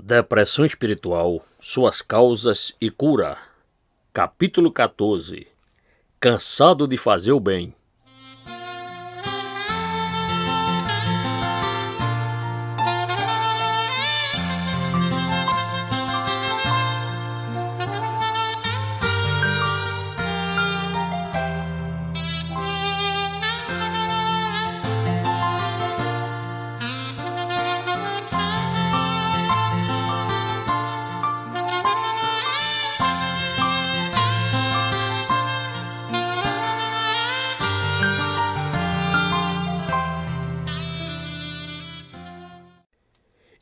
Depressão espiritual, suas causas e cura. Capítulo 14. Cansado de fazer o bem.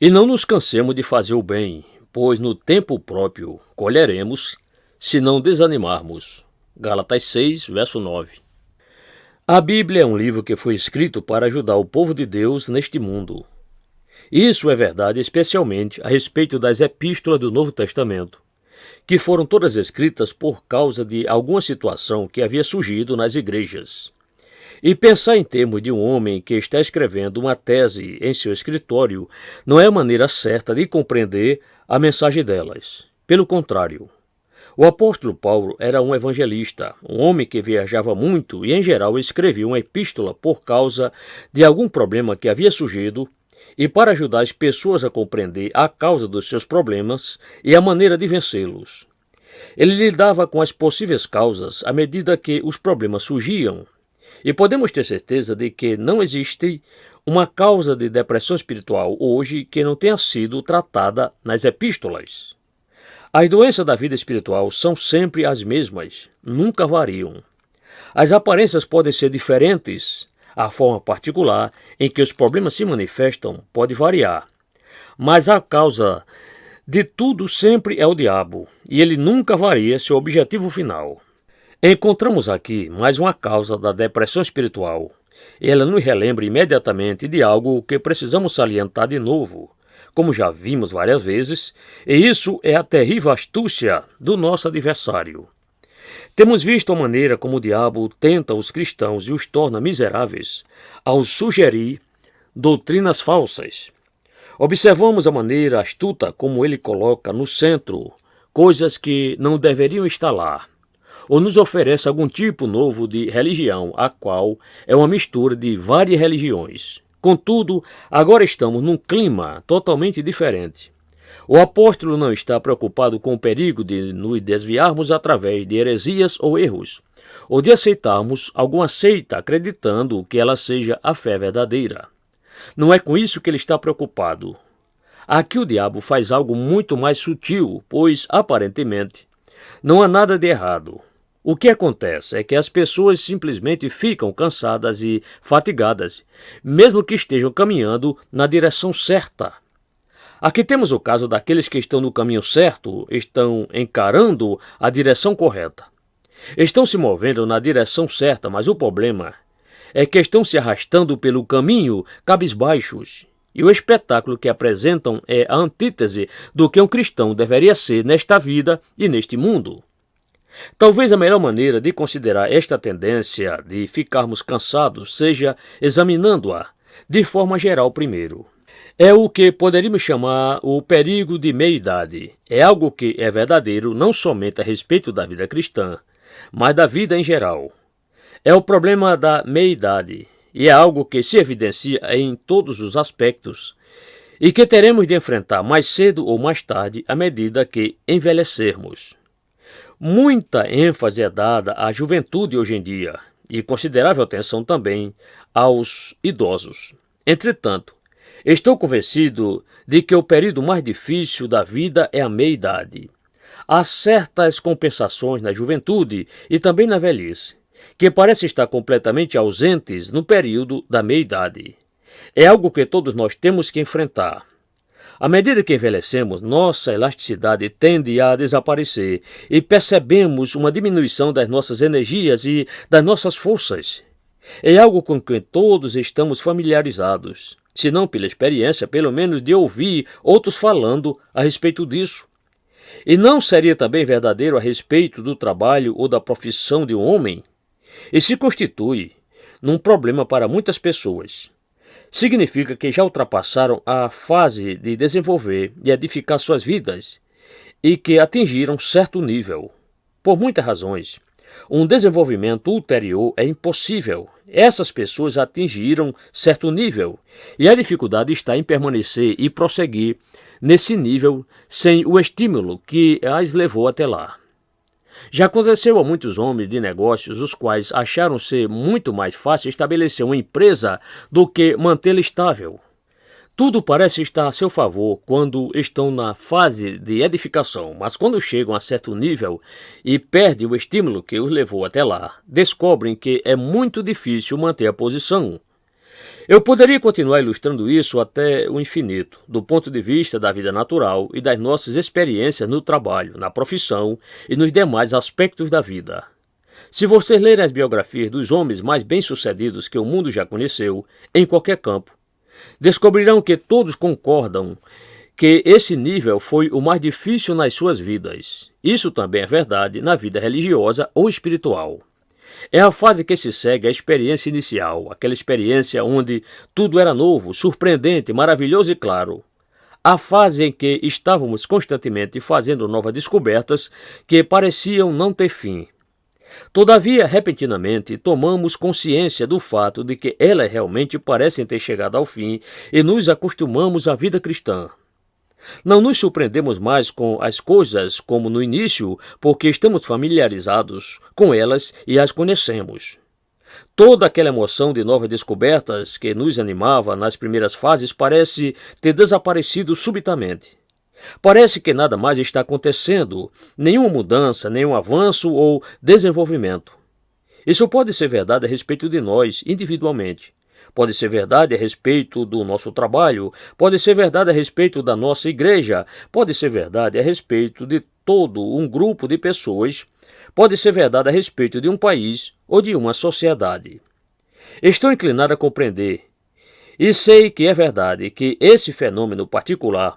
E não nos cansemos de fazer o bem, pois no tempo próprio colheremos, se não desanimarmos. Gálatas 6, verso 9. A Bíblia é um livro que foi escrito para ajudar o povo de Deus neste mundo. Isso é verdade especialmente a respeito das epístolas do Novo Testamento, que foram todas escritas por causa de alguma situação que havia surgido nas igrejas. E pensar em termos de um homem que está escrevendo uma tese em seu escritório não é a maneira certa de compreender a mensagem delas. Pelo contrário, o apóstolo Paulo era um evangelista, um homem que viajava muito e, em geral, escrevia uma epístola por causa de algum problema que havia surgido e para ajudar as pessoas a compreender a causa dos seus problemas e a maneira de vencê-los. Ele lidava com as possíveis causas à medida que os problemas surgiam. E podemos ter certeza de que não existe uma causa de depressão espiritual hoje que não tenha sido tratada nas epístolas. As doenças da vida espiritual são sempre as mesmas, nunca variam. As aparências podem ser diferentes, a forma particular em que os problemas se manifestam pode variar. Mas a causa de tudo sempre é o diabo, e ele nunca varia seu objetivo final. Encontramos aqui mais uma causa da depressão espiritual. Ela nos relembra imediatamente de algo que precisamos salientar de novo, como já vimos várias vezes, e isso é a terrível astúcia do nosso adversário. Temos visto a maneira como o diabo tenta os cristãos e os torna miseráveis ao sugerir doutrinas falsas. Observamos a maneira astuta como ele coloca no centro coisas que não deveriam estar lá, ou nos oferece algum tipo novo de religião, a qual é uma mistura de várias religiões. Contudo, agora estamos num clima totalmente diferente. O apóstolo não está preocupado com o perigo de nos desviarmos através de heresias ou erros, ou de aceitarmos alguma seita acreditando que ela seja a fé verdadeira. Não é com isso que ele está preocupado. Aqui o diabo faz algo muito mais sutil, pois, aparentemente, não há nada de errado. O que acontece é que as pessoas simplesmente ficam cansadas e fatigadas, mesmo que estejam caminhando na direção certa. Aqui temos o caso daqueles que estão no caminho certo, estão encarando a direção correta. Estão se movendo na direção certa, mas o problema é que estão se arrastando pelo caminho cabisbaixos. E o espetáculo que apresentam é a antítese do que um cristão deveria ser nesta vida e neste mundo. Talvez a melhor maneira de considerar esta tendência de ficarmos cansados seja examinando-a de forma geral primeiro. É o que poderíamos chamar o perigo de meia-idade. É algo que é verdadeiro não somente a respeito da vida cristã, mas da vida em geral. É o problema da meia-idade, e é algo que se evidencia em todos os aspectos e que teremos de enfrentar mais cedo ou mais tarde à medida que envelhecermos. Muita ênfase é dada à juventude hoje em dia e considerável atenção também aos idosos. Entretanto, estou convencido de que o período mais difícil da vida é a meia-idade. Há certas compensações na juventude e também na velhice, que parecem estar completamente ausentes no período da meia-idade. É algo que todos nós temos que enfrentar. À medida que envelhecemos, nossa elasticidade tende a desaparecer e percebemos uma diminuição das nossas energias e das nossas forças. É algo com que todos estamos familiarizados, se não pela experiência, pelo menos de ouvir outros falando a respeito disso. E não seria também verdadeiro a respeito do trabalho ou da profissão de um homem? E se constitui num problema para muitas pessoas. significa que já ultrapassaram a fase de desenvolver e edificar suas vidas e que atingiram certo nível. Por muitas razões, um desenvolvimento ulterior é impossível. Essas pessoas atingiram certo nível e a dificuldade está em permanecer e prosseguir nesse nível sem o estímulo que as levou até lá. Já aconteceu a muitos homens de negócios os quais acharam ser muito mais fácil estabelecer uma empresa do que mantê-la estável. Tudo parece estar a seu favor quando estão na fase de edificação, mas quando chegam a certo nível e perdem o estímulo que os levou até lá, descobrem que é muito difícil manter a posição. Eu poderia continuar ilustrando isso até o infinito, do ponto de vista da vida natural e das nossas experiências no trabalho, na profissão e nos demais aspectos da vida. Se vocês lerem as biografias dos homens mais bem-sucedidos que o mundo já conheceu, em qualquer campo, descobrirão que todos concordam que esse nível foi o mais difícil nas suas vidas. Isso também é verdade na vida religiosa ou espiritual. É a fase que se segue à experiência inicial, aquela experiência onde tudo era novo, surpreendente, maravilhoso e claro. A fase em que estávamos constantemente fazendo novas descobertas que pareciam não ter fim. Todavia, repentinamente, tomamos consciência do fato de que elas realmente parecem ter chegado ao fim e nos acostumamos à vida cristã. Não nos surpreendemos mais com as coisas como no início, porque estamos familiarizados com elas e as conhecemos. Toda aquela emoção de novas descobertas que nos animava nas primeiras fases parece ter desaparecido subitamente. Parece que nada mais está acontecendo, nenhuma mudança, nenhum avanço ou desenvolvimento. Isso pode ser verdade a respeito de nós, individualmente. Pode ser verdade a respeito do nosso trabalho, pode ser verdade a respeito da nossa igreja, pode ser verdade a respeito de todo um grupo de pessoas, pode ser verdade a respeito de um país ou de uma sociedade. Estou inclinado a compreender, e sei que é verdade que esse fenômeno particular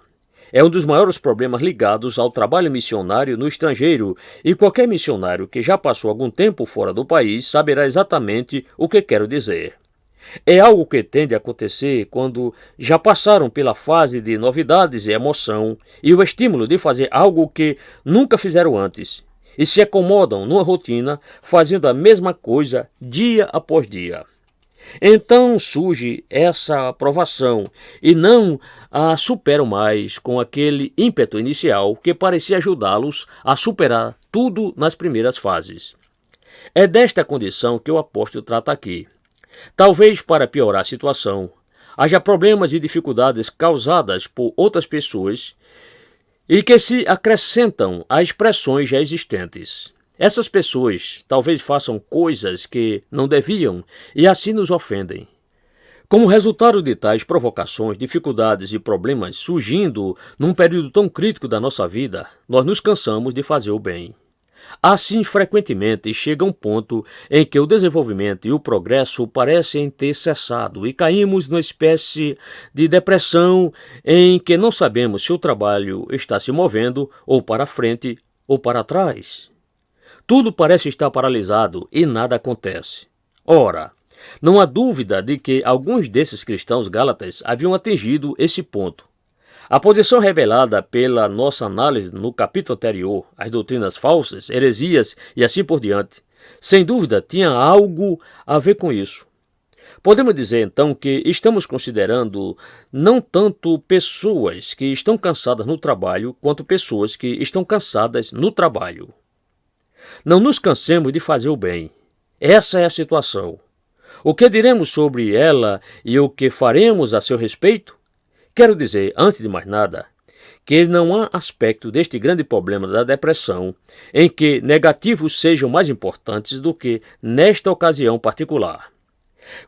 é um dos maiores problemas ligados ao trabalho missionário no estrangeiro, e qualquer missionário que já passou algum tempo fora do país saberá exatamente o que quero dizer. É algo que tende a acontecer quando já passaram pela fase de novidades e emoção e o estímulo de fazer algo que nunca fizeram antes, e se acomodam numa rotina fazendo a mesma coisa dia após dia. Então surge essa provação e não a superam mais com aquele ímpeto inicial que parecia ajudá-los a superar tudo nas primeiras fases. É desta condição que o apóstolo trata aqui. Talvez para piorar a situação, haja problemas e dificuldades causadas por outras pessoas e que se acrescentam a expressões já existentes. Essas pessoas talvez façam coisas que não deviam e assim nos ofendem. Como resultado de tais provocações, dificuldades e problemas surgindo num período tão crítico da nossa vida, nós nos cansamos de fazer o bem. Assim, frequentemente, chega um ponto em que o desenvolvimento e o progresso parecem ter cessado e caímos numa espécie de depressão em que não sabemos se o trabalho está se movendo ou para frente ou para trás. Tudo parece estar paralisado e nada acontece. Ora, não há dúvida de que alguns desses cristãos gálatas haviam atingido esse ponto. A posição revelada pela nossa análise no capítulo anterior, as doutrinas falsas, heresias e assim por diante, sem dúvida tinha algo a ver com isso. Podemos dizer então que estamos considerando não tanto pessoas que estão cansadas no trabalho, quanto pessoas que estão cansadas no trabalho. Não nos cansemos de fazer o bem. Essa é a situação. O que diremos sobre ela e o que faremos a seu respeito? Quero dizer, antes de mais nada, que não há aspecto deste grande problema da depressão em que negativos sejam mais importantes do que nesta ocasião particular.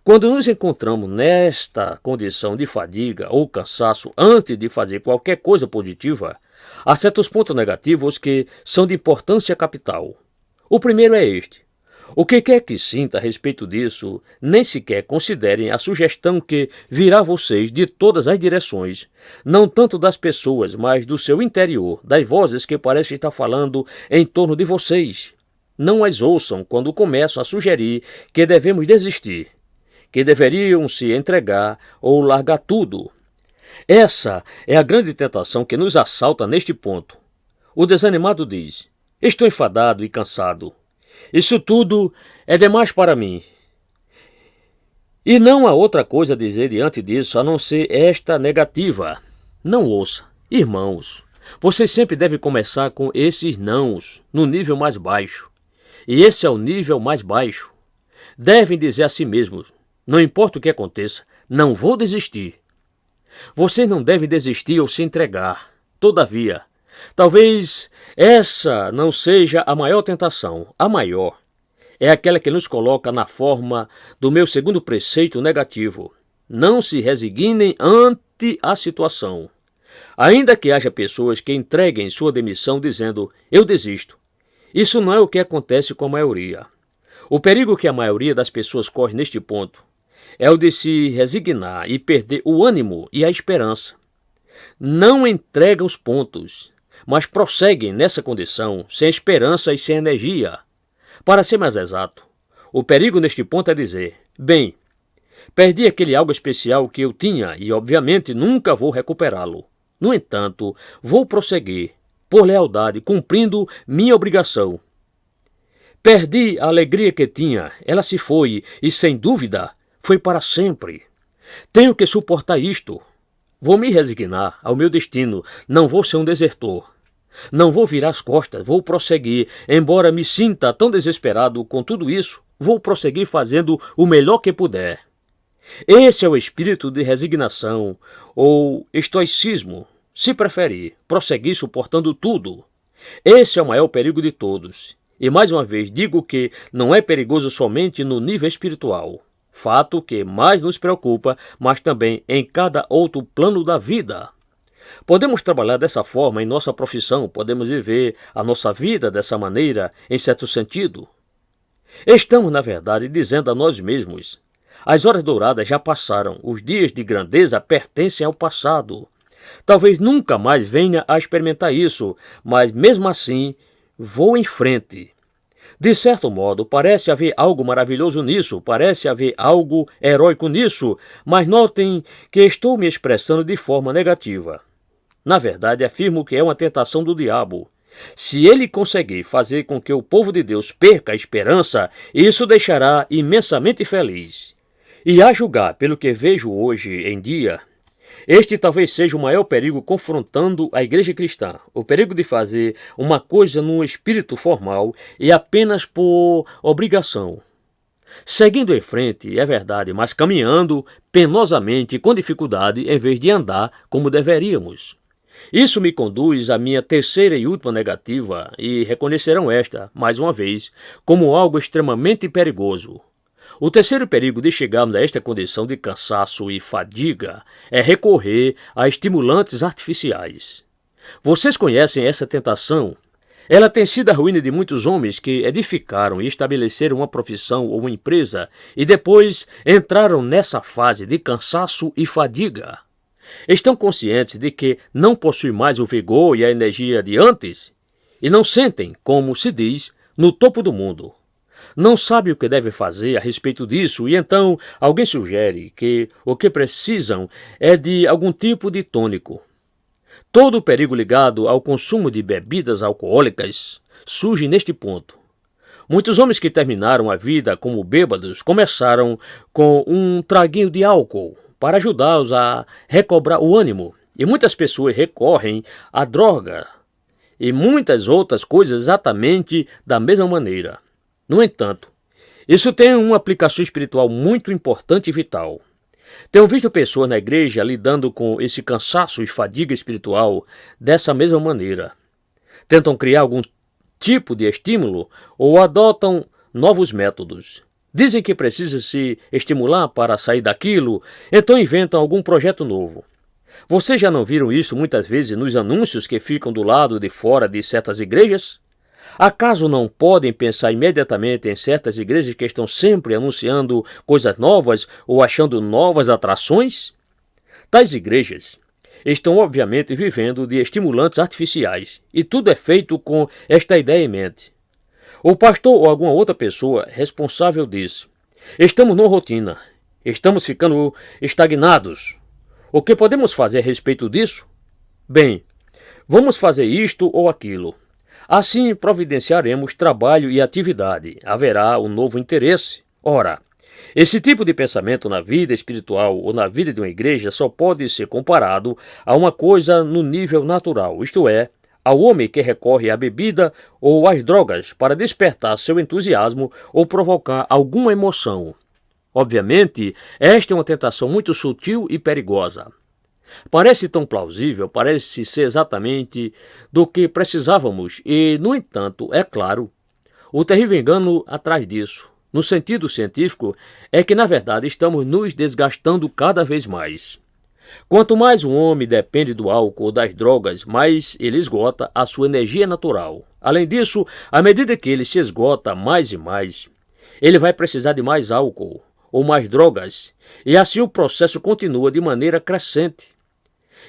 Quando nos encontramos nesta condição de fadiga ou cansaço antes de fazer qualquer coisa positiva, há certos pontos negativos que são de importância capital. O primeiro é este. O que quer que sinta a respeito disso, nem sequer considerem a sugestão que virá a vocês de todas as direções, não tanto das pessoas, mas do seu interior, das vozes que parecem estar falando em torno de vocês. Não as ouçam quando começam a sugerir que devemos desistir, que deveriam se entregar ou largar tudo. Essa é a grande tentação que nos assalta neste ponto. O desanimado diz: estou enfadado e cansado. Isso tudo é demais para mim. E não há outra coisa a dizer diante disso a não ser esta negativa. Não ouça. Irmãos, vocês sempre devem começar com esses nãos, no nível mais baixo. E esse é o nível mais baixo. Devem dizer a si mesmos: não importa o que aconteça, não vou desistir. Vocês não devem desistir ou se entregar. Todavia, talvez essa não seja a maior tentação. A maior é aquela que nos coloca na forma do meu segundo preceito negativo. Não se resignem ante a situação. Ainda que haja pessoas que entreguem sua demissão dizendo: eu desisto. Isso não é o que acontece com a maioria. O perigo que a maioria das pessoas corre neste ponto é o de se resignar e perder o ânimo e a esperança. Não entregam os pontos, mas prosseguem nessa condição, sem esperança e sem energia. Para ser mais exato, o perigo neste ponto é dizer: bem, perdi aquele algo especial que eu tinha e obviamente nunca vou recuperá-lo. No entanto, vou prosseguir, por lealdade, cumprindo minha obrigação. Perdi a alegria que tinha, ela se foi e, sem dúvida, foi para sempre. Tenho que suportar isto. Vou me resignar ao meu destino, não vou ser um desertor. Não vou virar as costas, vou prosseguir, embora me sinta tão desesperado com tudo isso, vou prosseguir fazendo o melhor que puder. Esse é o espírito de resignação, ou estoicismo, se preferir, prosseguir suportando tudo. Esse é o maior perigo de todos. E mais uma vez digo que não é perigoso somente no nível espiritual, fato que mais nos preocupa, mas também em cada outro plano da vida. Podemos trabalhar dessa forma em nossa profissão, podemos viver a nossa vida dessa maneira, em certo sentido. Estamos, na verdade, dizendo a nós mesmos: as horas douradas já passaram, os dias de grandeza pertencem ao passado. Talvez nunca mais venha a experimentar isso, mas mesmo assim, vou em frente. De certo modo, parece haver algo maravilhoso nisso, parece haver algo heróico nisso, mas notem que estou me expressando de forma negativa. Na verdade, afirmo que é uma tentação do diabo. Se ele conseguir fazer com que o povo de Deus perca a esperança, isso deixará imensamente feliz. E a julgar pelo que vejo hoje em dia, este talvez seja o maior perigo confrontando a igreja cristã, o perigo de fazer uma coisa num espírito formal e apenas por obrigação. Seguindo em frente, é verdade, mas caminhando penosamente e com dificuldade em vez de andar como deveríamos. Isso me conduz à minha terceira e última negativa, e reconhecerão esta, mais uma vez, como algo extremamente perigoso. O terceiro perigo de chegarmos a esta condição de cansaço e fadiga é recorrer a estimulantes artificiais. Vocês conhecem essa tentação? Ela tem sido a ruína de muitos homens que edificaram e estabeleceram uma profissão ou uma empresa e depois entraram nessa fase de cansaço e fadiga. Estão conscientes de que não possuem mais o vigor e a energia de antes e não sentem, como se diz, no topo do mundo. Não sabem o que devem fazer a respeito disso e então alguém sugere que o que precisam é de algum tipo de tônico. Todo o perigo ligado ao consumo de bebidas alcoólicas surge neste ponto. Muitos homens que terminaram a vida como bêbados começaram com um traguinho de álcool para ajudá-los a recobrar o ânimo. E muitas pessoas recorrem à droga e muitas outras coisas exatamente da mesma maneira. No entanto, isso tem uma aplicação espiritual muito importante e vital. Tenho visto pessoas na igreja lidando com esse cansaço e fadiga espiritual dessa mesma maneira. Tentam criar algum tipo de estímulo ou adotam novos métodos. Dizem que precisa se estimular para sair daquilo, então inventam algum projeto novo. Vocês já não viram isso muitas vezes nos anúncios que ficam do lado de fora de certas igrejas? Acaso não podem pensar imediatamente em certas igrejas que estão sempre anunciando coisas novas ou achando novas atrações? Tais igrejas estão obviamente vivendo de estimulantes artificiais e tudo é feito com esta ideia em mente. O pastor ou alguma outra pessoa responsável diz: estamos numa rotina Estamos ficando estagnados. O que podemos fazer a respeito disso? Bem, vamos fazer isto ou aquilo. Assim providenciaremos trabalho e atividade. Haverá um novo interesse. Ora, esse tipo de pensamento na vida espiritual ou na vida de uma igreja só pode ser comparado a uma coisa no nível natural, isto é, ao homem que recorre à bebida ou às drogas para despertar seu entusiasmo ou provocar alguma emoção. Obviamente, esta é uma tentação muito sutil e perigosa. Parece tão plausível, parece ser exatamente do que precisávamos e, no entanto, é claro, o terrível engano atrás disso, no sentido científico, é que na verdade estamos nos desgastando cada vez mais. Quanto mais um homem depende do álcool ou das drogas, mais ele esgota a sua energia natural. Além disso, à medida que ele se esgota mais e mais, ele vai precisar de mais álcool ou mais drogas, e assim o processo continua de maneira crescente.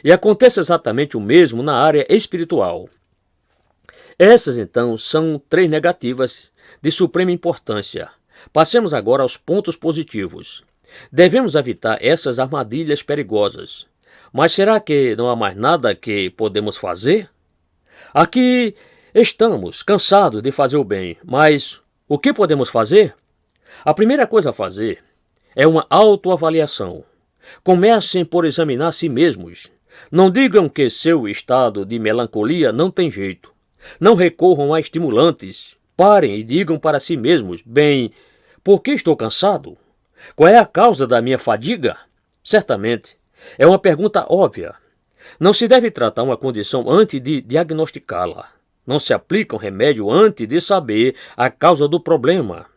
E acontece exatamente o mesmo na área espiritual. Essas, então, são três negativas de suprema importância. Passemos agora aos pontos positivos. Devemos evitar essas armadilhas perigosas. Mas será que não há mais nada que podemos fazer? Aqui estamos cansados de fazer o bem, mas o que podemos fazer? A primeira coisa a fazer é uma autoavaliação. Comecem por examinar si mesmos. Não digam que seu estado de melancolia não tem jeito. Não recorram a estimulantes. Parem e digam para si mesmos: bem, por que estou cansado? Qual é a causa da minha fadiga? Certamente, é uma pergunta óbvia. Não se deve tratar uma condição antes de diagnosticá-la. Não se aplica um remédio antes de saber a causa do problema.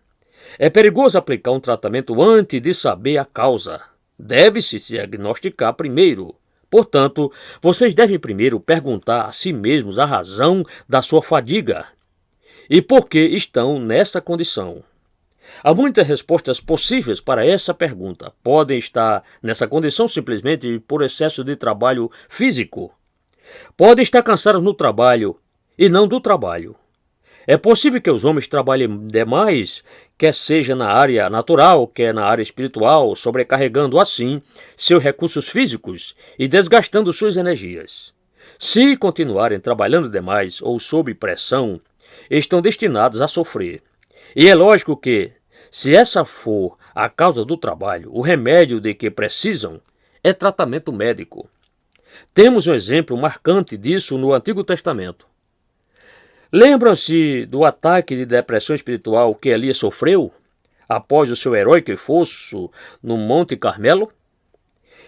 É perigoso aplicar um tratamento antes de saber a causa. Deve-se diagnosticar primeiro. Portanto, vocês devem primeiro perguntar a si mesmos a razão da sua fadiga e por que estão nessa condição. Há muitas respostas possíveis para essa pergunta. Podem estar nessa condição simplesmente por excesso de trabalho físico. Podem estar cansados no trabalho e não do trabalho. É possível que os homens trabalhem demais, quer seja na área natural, quer na área espiritual, sobrecarregando assim seus recursos físicos e desgastando suas energias. Se continuarem trabalhando demais ou sob pressão, estão destinados a sofrer. E é lógico que, se essa for a causa do trabalho, o remédio de que precisam é tratamento médico. Temos um exemplo marcante disso no Antigo Testamento. Lembram-se do ataque de depressão espiritual que Elias sofreu após o seu heróico esforço no Monte Carmelo?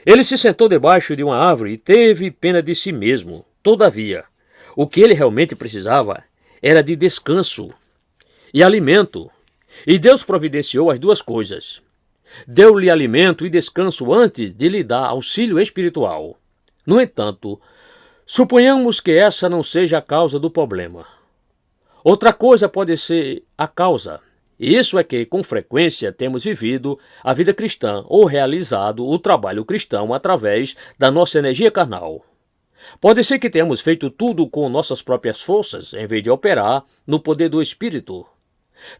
Ele se sentou debaixo de uma árvore e teve pena de si mesmo. Todavia, o que ele realmente precisava era de descanso e alimento. E Deus providenciou as duas coisas. Deu-lhe alimento e descanso antes de lhe dar auxílio espiritual. No entanto, suponhamos que essa não seja a causa do problema. Outra coisa pode ser a causa. E isso é que, com frequência, temos vivido a vida cristã ou realizado o trabalho cristão através da nossa energia carnal. Pode ser que tenhamos feito tudo com nossas próprias forças, em vez de operar no poder do Espírito.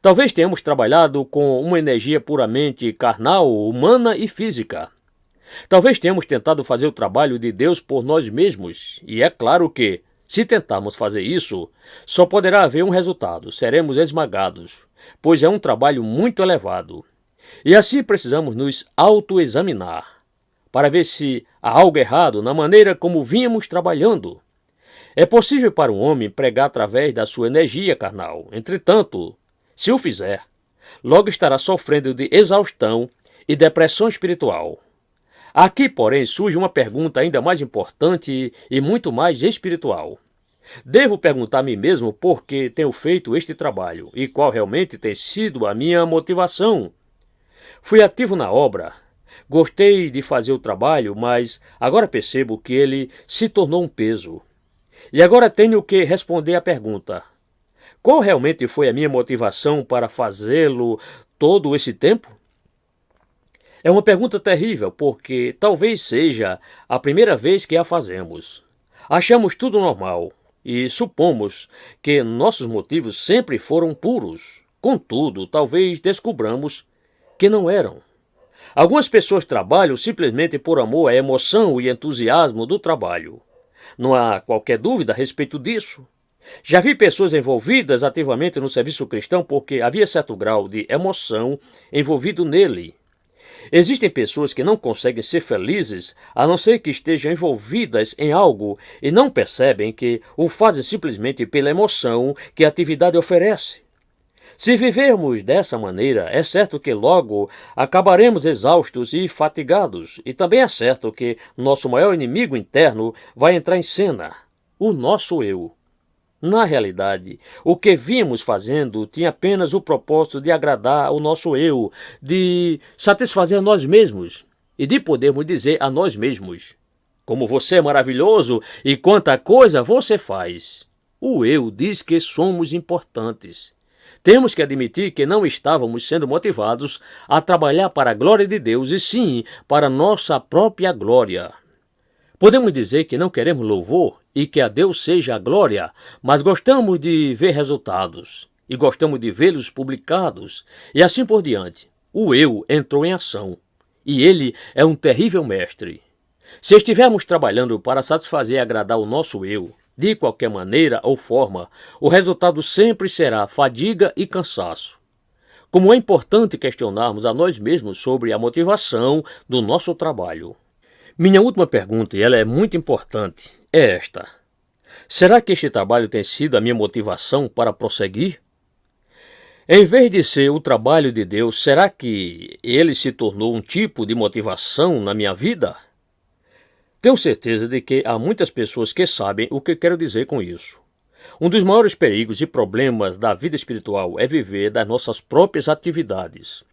Talvez tenhamos trabalhado com uma energia puramente carnal, humana e física. Talvez tenhamos tentado fazer o trabalho de Deus por nós mesmos, e é claro que, se tentarmos fazer isso, só poderá haver um resultado: seremos esmagados, pois é um trabalho muito elevado. E assim precisamos nos autoexaminar, para ver se há algo errado na maneira como vínhamos trabalhando. É possível para um homem pregar através da sua energia carnal. Entretanto, se o fizer, logo estará sofrendo de exaustão e depressão espiritual. Aqui, porém, surge uma pergunta ainda mais importante e muito mais espiritual. Devo perguntar a mim mesmo por que tenho feito este trabalho e qual realmente tem sido a minha motivação. Fui ativo na obra, gostei de fazer o trabalho, mas agora percebo que ele se tornou um peso. E agora tenho que responder à pergunta: qual realmente foi a minha motivação para fazê-lo todo esse tempo? É uma pergunta terrível, porque talvez seja a primeira vez que a fazemos. Achamos tudo normal e supomos que nossos motivos sempre foram puros. Contudo, talvez descubramos que não eram. Algumas pessoas trabalham simplesmente por amor à emoção e entusiasmo do trabalho. Não há qualquer dúvida a respeito disso. Já vi pessoas envolvidas ativamente no serviço cristão porque havia certo grau de emoção envolvido nele. Existem pessoas que não conseguem ser felizes a não ser que estejam envolvidas em algo e não percebem que o fazem simplesmente pela emoção que a atividade oferece. Se vivermos dessa maneira, é certo que logo acabaremos exaustos e fatigados, e também é certo que nosso maior inimigo interno vai entrar em cena, o nosso eu. Na realidade, o que vimos fazendo tinha apenas o propósito de agradar o nosso eu, de satisfazer nós mesmos e de podermos dizer a nós mesmos: como você é maravilhoso e quanta coisa você faz. O eu diz que somos importantes. Temos que admitir que não estávamos sendo motivados a trabalhar para a glória de Deus e sim para nossa própria glória. Podemos dizer que não queremos louvor e que a Deus seja a glória, mas gostamos de ver resultados e gostamos de vê-los publicados e assim por diante. O eu entrou em ação e ele é um terrível mestre. Se estivermos trabalhando para satisfazer e agradar o nosso eu, de qualquer maneira ou forma, o resultado sempre será fadiga e cansaço. Como é importante questionarmos a nós mesmos sobre a motivação do nosso trabalho. Minha última pergunta, e ela é muito importante, é esta: será que este trabalho tem sido a minha motivação para prosseguir? Em vez de ser o trabalho de Deus, será que ele se tornou um tipo de motivação na minha vida? Tenho certeza de que há muitas pessoas que sabem o que quero dizer com isso. Um dos maiores perigos e problemas da vida espiritual é viver das nossas próprias atividades.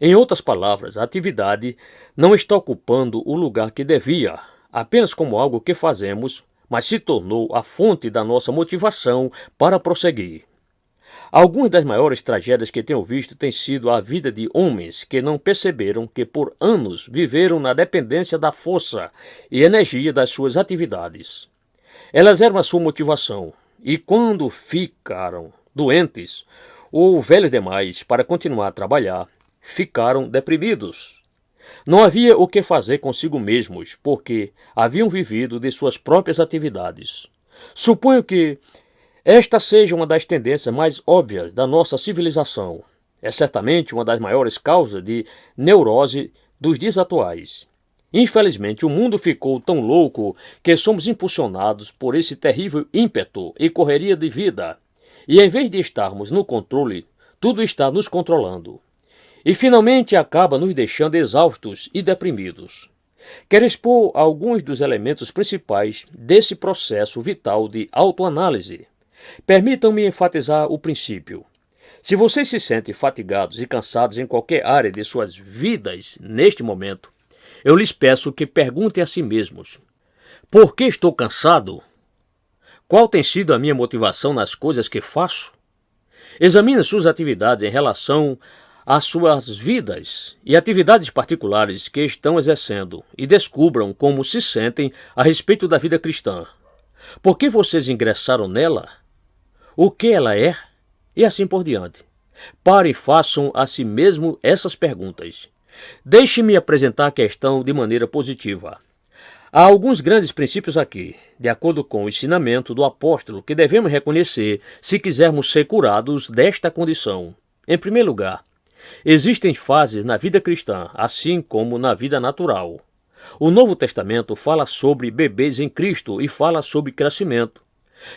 Em outras palavras, a atividade não está ocupando o lugar que devia, apenas como algo que fazemos, mas se tornou a fonte da nossa motivação para prosseguir. Algumas das maiores tragédias que tenho visto têm sido a vida de homens que não perceberam que por anos viveram na dependência da força e energia das suas atividades. Elas eram a sua motivação, e quando ficaram doentes ou velhos demais para continuar a trabalhar, ficaram deprimidos. Não havia o que fazer consigo mesmos, porque haviam vivido de suas próprias atividades. Suponho que esta seja uma das tendências mais óbvias da nossa civilização. É certamente uma das maiores causas de neurose dos dias atuais. Infelizmente, o mundo ficou tão louco que somos impulsionados por esse terrível ímpeto e correria de vida. E em vez de estarmos no controle, tudo está nos controlando. E finalmente acaba nos deixando exaustos e deprimidos. Quero expor alguns dos elementos principais desse processo vital de autoanálise. Permitam-me enfatizar o princípio. Se vocês se sentem fatigados e cansados em qualquer área de suas vidas neste momento, eu lhes peço que perguntem a si mesmos: por que estou cansado? Qual tem sido a minha motivação nas coisas que faço? Examine suas atividades em relação às suas vidas e atividades particulares que estão exercendo e descubram como se sentem a respeito da vida cristã. Por que vocês ingressaram nela? O que ela é? E assim por diante. Parem e façam a si mesmo essas perguntas. Deixe-me apresentar a questão de maneira positiva. Há alguns grandes princípios aqui, de acordo com o ensinamento do apóstolo, que devemos reconhecer se quisermos ser curados desta condição. Em primeiro lugar, existem fases na vida cristã, assim como na vida natural. O Novo Testamento fala sobre bebês em Cristo e fala sobre crescimento.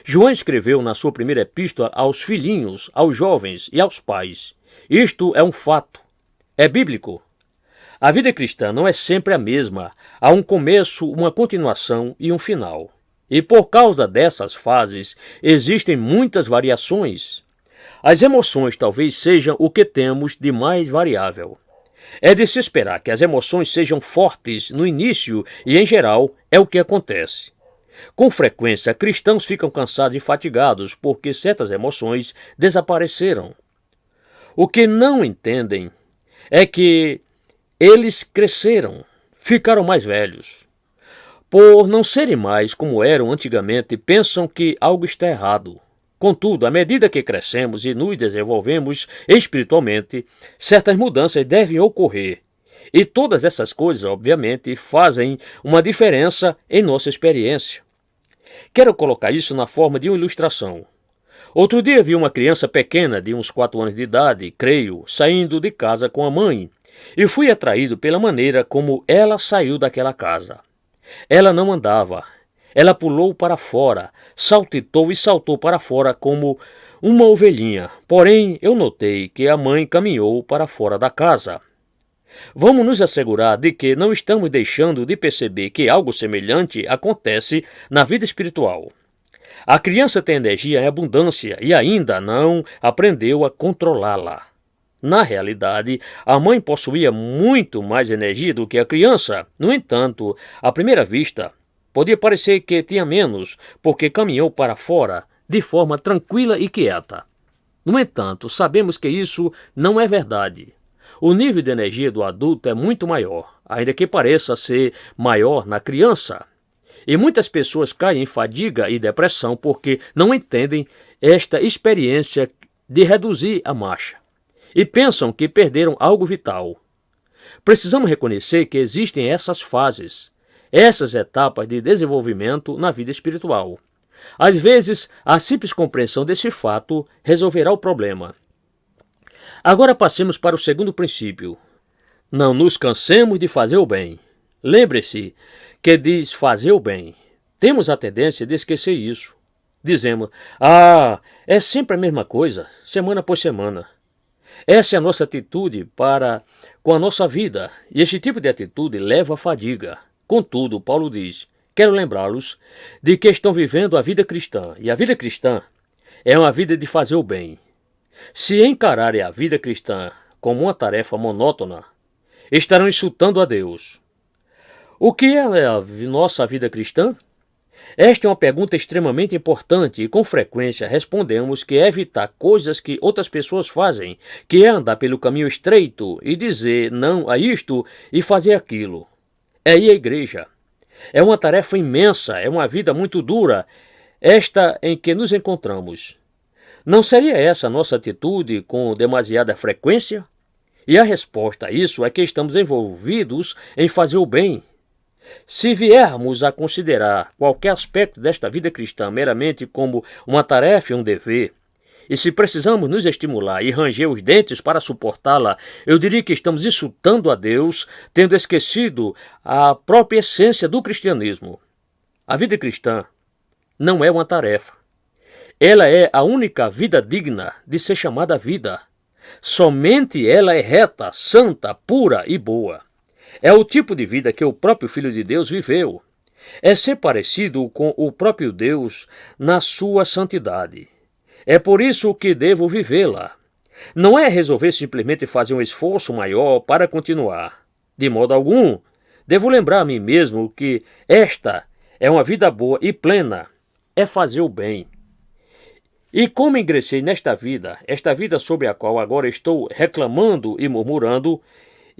João escreveu na sua primeira epístola aos filhinhos, aos jovens e aos pais. Isto é um fato. É bíblico. A vida cristã não é sempre a mesma. Há um começo, uma continuação e um final. E por causa dessas fases, existem muitas variações. As emoções talvez sejam o que temos de mais variável. É de se esperar que as emoções sejam fortes no início e, em geral, é o que acontece. Com frequência, cristãos ficam cansados e fatigados porque certas emoções desapareceram. O que não entendem é que eles cresceram, ficaram mais velhos. Por não serem mais como eram antigamente, pensam que algo está errado. Contudo, à medida que crescemos e nos desenvolvemos espiritualmente, certas mudanças devem ocorrer. E todas essas coisas, obviamente, fazem uma diferença em nossa experiência. Quero colocar isso na forma de uma ilustração. Outro dia vi uma criança pequena, de uns 4 anos de idade, creio, saindo de casa com a mãe, e fui atraído pela maneira como ela saiu daquela casa. Ela não andava. Ela pulou para fora, saltitou e saltou para fora como uma ovelhinha. Porém, eu notei que a mãe caminhou para fora da casa. Vamos nos assegurar de que não estamos deixando de perceber que algo semelhante acontece na vida espiritual. A criança tem energia em abundância e ainda não aprendeu a controlá-la. Na realidade, a mãe possuía muito mais energia do que a criança. No entanto, à primeira vista, podia parecer que tinha menos, porque caminhou para fora de forma tranquila e quieta. No entanto, sabemos que isso não é verdade. O nível de energia do adulto é muito maior, ainda que pareça ser maior na criança. E muitas pessoas caem em fadiga e depressão porque não entendem esta experiência de reduzir a marcha e pensam que perderam algo vital. Precisamos reconhecer que existem essas fases, essas etapas de desenvolvimento na vida espiritual. Às vezes, a simples compreensão desse fato resolverá o problema. Agora passemos para o segundo princípio. Não nos cansemos de fazer o bem. Lembre-se que diz fazer o bem. Temos a tendência de esquecer isso. Dizemos, é sempre a mesma coisa, semana por semana. Essa é a nossa atitude para com a nossa vida, e este tipo de atitude leva à fadiga. Contudo, Paulo diz, quero lembrá-los de que estão vivendo a vida cristã, e a vida cristã é uma vida de fazer o bem. Se encararem a vida cristã como uma tarefa monótona, estarão insultando a Deus. O que é a nossa vida cristã? Esta é uma pergunta extremamente importante e com frequência respondemos que é evitar coisas que outras pessoas fazem, que é andar pelo caminho estreito e dizer não a isto e fazer aquilo. É ir à igreja. É uma tarefa imensa, é uma vida muito dura, esta em que nos encontramos. Não seria essa a nossa atitude com demasiada frequência? E a resposta a isso é que estamos envolvidos em fazer o bem. Se viermos a considerar qualquer aspecto desta vida cristã meramente como uma tarefa e um dever, e se precisamos nos estimular e ranger os dentes para suportá-la, eu diria que estamos insultando a Deus, tendo esquecido a própria essência do cristianismo. A vida cristã não é uma tarefa. Ela é a única vida digna de ser chamada vida. Somente ela é reta, santa, pura e boa. É o tipo de vida que o próprio Filho de Deus viveu. É ser parecido com o próprio Deus na sua santidade. É por isso que devo vivê-la. Não é resolver simplesmente fazer um esforço maior para continuar. De modo algum, devo lembrar a mim mesmo que esta é uma vida boa e plena. É fazer o bem. E como ingressei nesta vida, esta vida sobre a qual agora estou reclamando e murmurando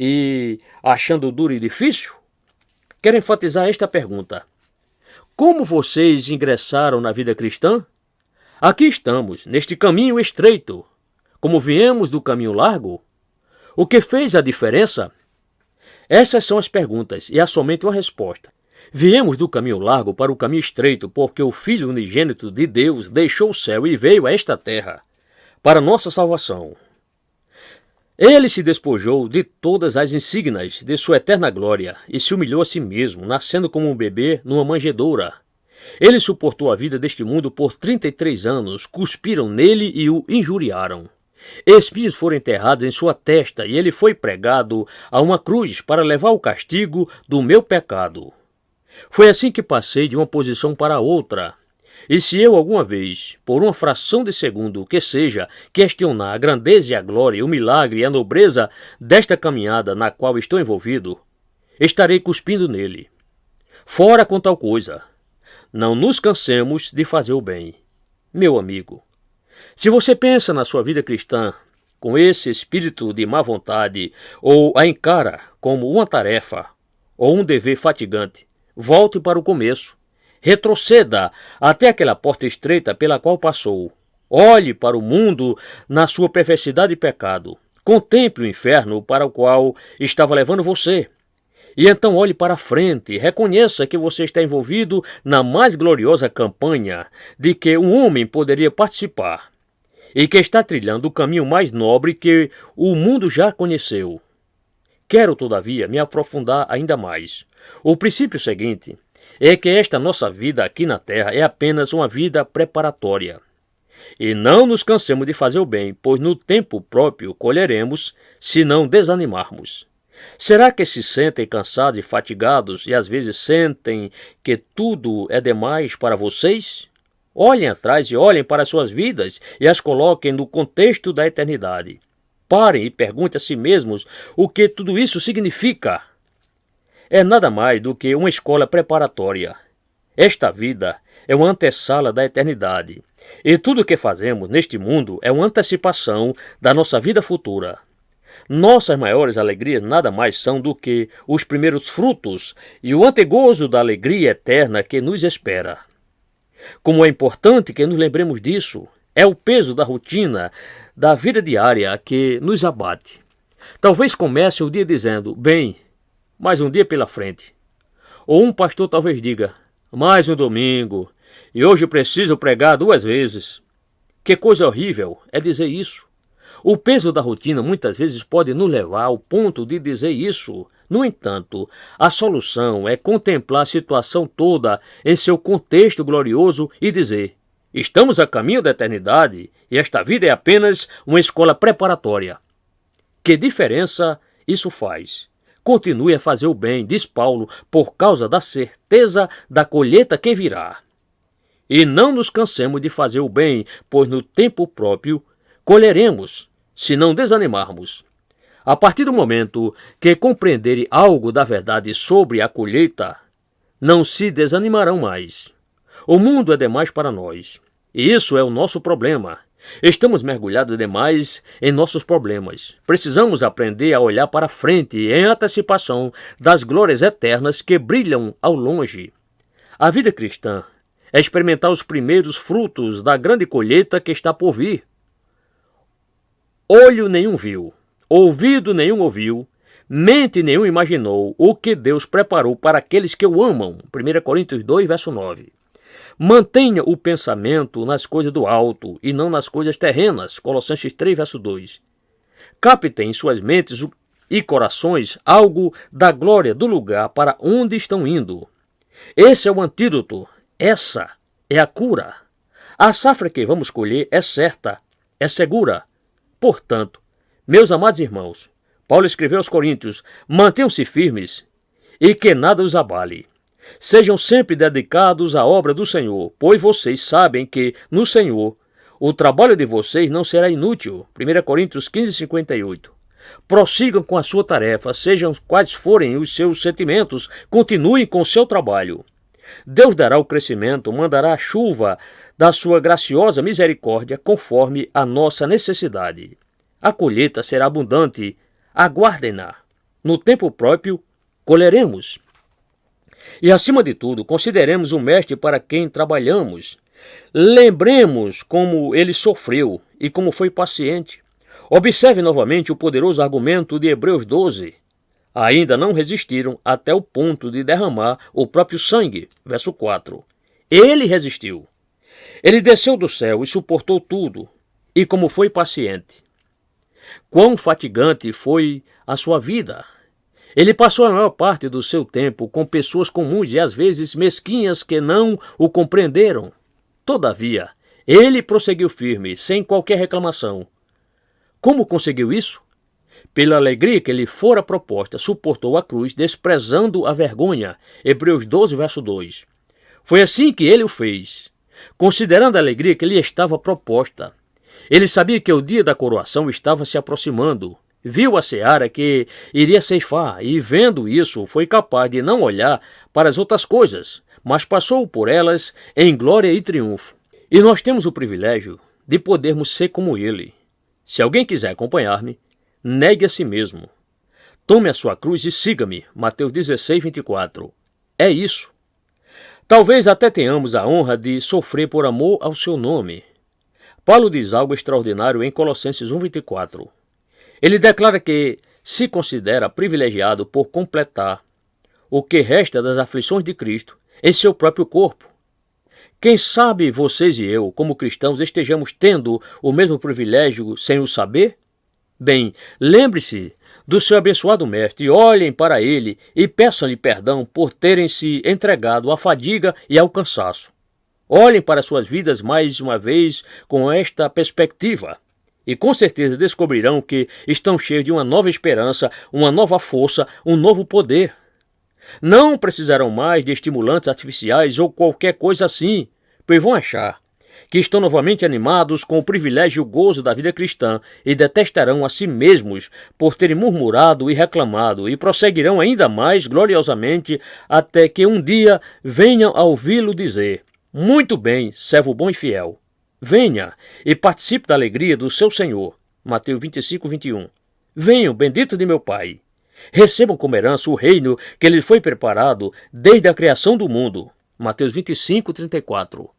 e achando duro e difícil, quero enfatizar esta pergunta. Como vocês ingressaram na vida cristã? Aqui estamos, neste caminho estreito. Como viemos do caminho largo? O que fez a diferença? Essas são as perguntas e há somente uma resposta. Viemos do caminho largo para o caminho estreito porque o Filho unigênito de Deus deixou o céu e veio a esta terra para nossa salvação. Ele se despojou de todas as insígnias de sua eterna glória e se humilhou a si mesmo, nascendo como um bebê numa manjedoura. Ele suportou a vida deste mundo por 33 anos, cuspiram nele e o injuriaram. Espinhos foram enterrados em sua testa e ele foi pregado a uma cruz para levar o castigo do meu pecado. Foi assim que passei de uma posição para outra. E se eu alguma vez, por uma fração de segundo que seja, questionar a grandeza e a glória, o milagre e a nobreza desta caminhada na qual estou envolvido, estarei cuspindo nele. Fora com tal coisa. Não nos cansemos de fazer o bem. Meu amigo, se você pensa na sua vida cristã com esse espírito de má vontade ou a encara como uma tarefa ou um dever fatigante, volte para o começo. Retroceda até aquela porta estreita pela qual passou. Olhe para o mundo na sua perversidade e pecado. Contemple o inferno para o qual estava levando você. E então olhe para frente, reconheça que você está envolvido na mais gloriosa campanha de que um homem poderia participar, e que está trilhando o caminho mais nobre que o mundo já conheceu. Quero, todavia, me aprofundar ainda mais. O princípio seguinte é que esta nossa vida aqui na Terra é apenas uma vida preparatória. E não nos cansemos de fazer o bem, pois no tempo próprio colheremos, se não desanimarmos. Será que se sentem cansados e fatigados e às vezes sentem que tudo é demais para vocês? Olhem atrás e olhem para as suas vidas e as coloquem no contexto da eternidade. Parem e perguntem a si mesmos o que tudo isso significa. É nada mais do que uma escola preparatória. Esta vida é uma antessala da eternidade. E tudo o que fazemos neste mundo é uma antecipação da nossa vida futura. Nossas maiores alegrias nada mais são do que os primeiros frutos e o antegozo da alegria eterna que nos espera. Como é importante que nos lembremos disso, é o peso da rotina, da vida diária que nos abate. Talvez comece o dia dizendo, bem, mais um dia pela frente. Ou um pastor talvez diga, mais um domingo, e hoje preciso pregar 2 vezes. Que coisa horrível é dizer isso. O peso da rotina muitas vezes pode nos levar ao ponto de dizer isso. No entanto, a solução é contemplar a situação toda em seu contexto glorioso e dizer, estamos a caminho da eternidade e esta vida é apenas uma escola preparatória. Que diferença isso faz? Continue a fazer o bem, diz Paulo, por causa da certeza da colheita que virá. E não nos cansemos de fazer o bem, pois no tempo próprio colheremos, se não desanimarmos. A partir do momento que compreenderem algo da verdade sobre a colheita, não se desanimarão mais. O mundo é demais para nós, e isso é o nosso problema. Estamos mergulhados demais em nossos problemas. Precisamos aprender a olhar para frente em antecipação das glórias eternas que brilham ao longe. A vida cristã é experimentar os primeiros frutos da grande colheita que está por vir. Olho nenhum viu, ouvido nenhum ouviu, mente nenhum imaginou o que Deus preparou para aqueles que o amam. 1 Coríntios 2, verso 9. Mantenha o pensamento nas coisas do alto e não nas coisas terrenas. Colossenses 3, verso 2. Captem em suas mentes e corações algo da glória do lugar para onde estão indo. Esse é o antídoto. Essa é a cura. A safra que vamos colher é certa, é segura. Portanto, meus amados irmãos, Paulo escreveu aos Coríntios, mantenham-se firmes e que nada os abale. Sejam sempre dedicados à obra do Senhor, pois vocês sabem que, no Senhor, o trabalho de vocês não será inútil. 1 Coríntios 15, 58. Prossigam com a sua tarefa, sejam quais forem os seus sentimentos, continuem com o seu trabalho. Deus dará o crescimento, mandará a chuva da sua graciosa misericórdia conforme a nossa necessidade. A colheita será abundante, aguardem-na. No tempo próprio, colheremos. E acima de tudo, consideremos o Mestre para quem trabalhamos. Lembremos como ele sofreu e como foi paciente. Observe novamente o poderoso argumento de Hebreus 12. Ainda não resistiram até o ponto de derramar o próprio sangue. Verso 4. Ele resistiu. Ele desceu do céu e suportou tudo. E como foi paciente. Quão fatigante foi a sua vida. Ele passou a maior parte do seu tempo com pessoas comuns e às vezes mesquinhas que não o compreenderam. Todavia, ele prosseguiu firme, sem qualquer reclamação. Como conseguiu isso? Pela alegria que lhe fora proposta, suportou a cruz, desprezando a vergonha. Hebreus 12, verso 2. Foi assim que ele o fez, considerando a alegria que lhe estava proposta. Ele sabia que o dia da coroação estava se aproximando. Viu a seara que iria ceifar e, vendo isso, foi capaz de não olhar para as outras coisas, mas passou por elas em glória e triunfo. E nós temos o privilégio de podermos ser como ele. Se alguém quiser acompanhar-me, negue a si mesmo. Tome a sua cruz e siga-me. Mateus 16, 24. É isso. Talvez até tenhamos a honra de sofrer por amor ao seu nome. Paulo diz algo extraordinário em Colossenses 1, 24. Ele declara que se considera privilegiado por completar o que resta das aflições de Cristo em seu próprio corpo. Quem sabe vocês e eu, como cristãos, estejamos tendo o mesmo privilégio sem o saber? Bem, lembre-se do seu abençoado mestre, olhem para ele e peçam-lhe perdão por terem se entregado à fadiga e ao cansaço. Olhem para suas vidas mais uma vez com esta perspectiva e com certeza descobrirão que estão cheios de uma nova esperança, uma nova força, um novo poder. Não precisarão mais de estimulantes artificiais ou qualquer coisa assim, pois vão achar que estão novamente animados com o privilégio e o gozo da vida cristã e detestarão a si mesmos por terem murmurado e reclamado e prosseguirão ainda mais gloriosamente até que um dia venham a ouvi-lo dizer: muito bem, servo bom e fiel. Venha e participe da alegria do seu Senhor. Mateus 25, 21. Venham, bendito de meu Pai. Recebam como herança o reino que lhes foi preparado desde a criação do mundo. Mateus 25, 34.